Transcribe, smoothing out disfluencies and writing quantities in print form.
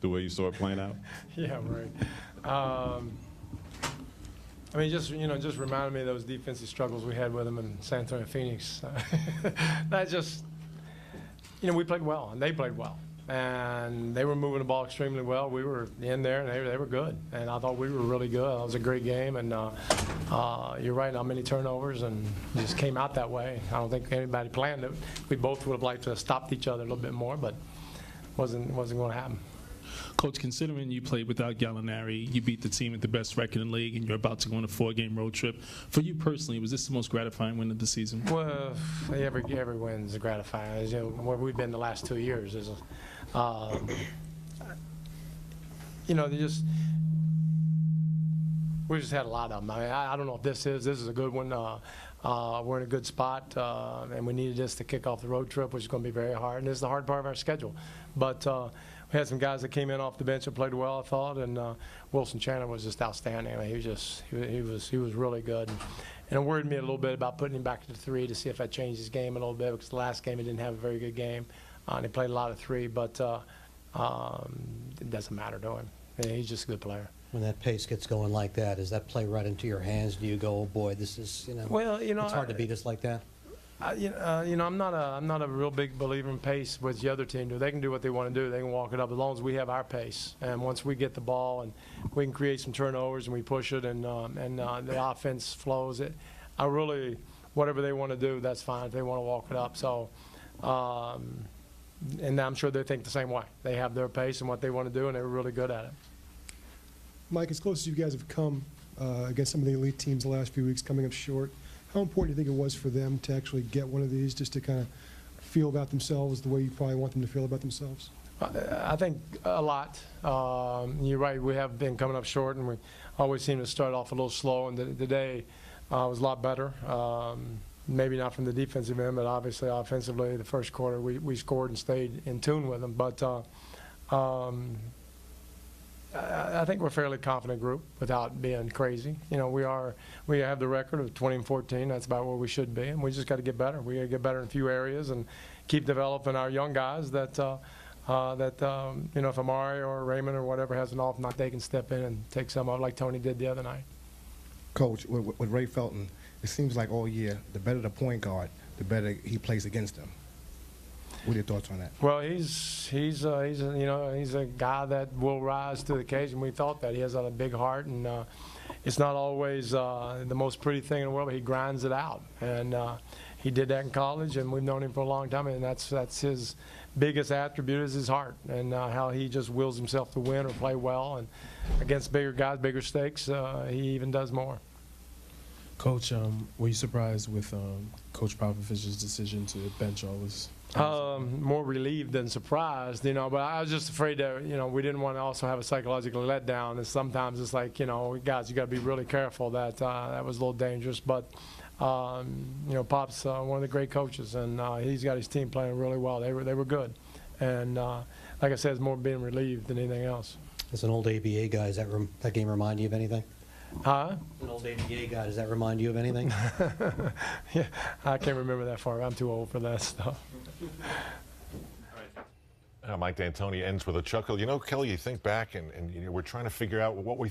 the way you saw it playing out? Yeah, right. I mean, just reminded me of those defensive struggles we had with them in San Antonio, Phoenix. That just, we played well and they played well, and they were moving the ball extremely well. We were in there and they were good, and I thought we were really good. It was a great game, and you're right, not many turnovers, and it just came out that way. I don't think anybody planned it. We both would have liked to have stopped each other a little bit more, but wasn't going to happen. Coach, considering you played without Gallinari, you beat the team with the best record in the league, and you're about to go on a 4-game road trip. For you personally, was this the most gratifying win of the season? Well, every win's gratifying. As where we've been the last 2 years is, we just had a lot of them. I mean, I don't know if this is a good one. We're in a good spot, and we needed this to kick off the road trip, which is going to be very hard. And this is the hard part of our schedule. But we had some guys that came in off the bench and played well, I thought, and Wilson Chandler was just outstanding. I mean, he was really good. And it worried me a little bit about putting him back to 3 to see if that changed his game a little bit, because the last game he didn't have a very good game, and he played a lot of 3. But it doesn't matter to him. He's just a good player. When that pace gets going like that, does that play right into your hands? Do you go, oh boy, this is, Well, it's hard to beat us like that? I'm not a real big believer in pace, which the other team do. They can do what they want to do. They can walk it up as long as we have our pace. And once we get the ball and we can create some turnovers and we push it and the offense flows, whatever they want to do, that's fine. If they want to walk it up, so. And I'm sure they think the same way. They have their pace and what they want to do, and they were really good at it. Mike, as close as you guys have come against some of the elite teams the last few weeks, coming up short, how important do you think it was for them to actually get one of these, just to kind of feel about themselves the way you probably want them to feel about themselves? I think a lot. You're right, we have been coming up short, and we always seem to start off a little slow, and today was a lot better. Maybe not from the defensive end, but obviously offensively, the first quarter we scored and stayed in tune with them. But I think we're a fairly confident group without being crazy. We have the record of 20-14. That's about where we should be, and we just got to get better. We got to get better in a few areas and keep developing our young guys that if Amari or Raymond or whatever has an off night, they can step in and take some of it like Tony did the other night. Coach, with Ray Felton, it seems like all year, the better the point guard, the better he plays against them. What are your thoughts on that? Well, he's a guy that will rise to the occasion. We thought that he has a big heart, and it's not always the most pretty thing in the world, but he grinds it out. And he did that in college, and we've known him for a long time, and that's his biggest attribute is his heart, and how he just wills himself to win or play well. And against bigger guys, bigger stakes, he even does more. Coach, were you surprised with Coach Popovich's decision to bench all his? More relieved than surprised, but I was just afraid that, we didn't want to also have a psychological letdown. And sometimes it's like, guys, you got to be really careful that that was a little dangerous. But, Pop's one of the great coaches, and he's got his team playing really well. They were good. And like I said, it's more being relieved than anything else. As an old ABA guy, does that game remind you of anything? Huh? An old ABA guy, does that remind you of anything? Yeah, I can't remember that far. I'm too old for that stuff. Mike D'Antoni ends with a chuckle. Kelly, you think back and we're trying to figure out what we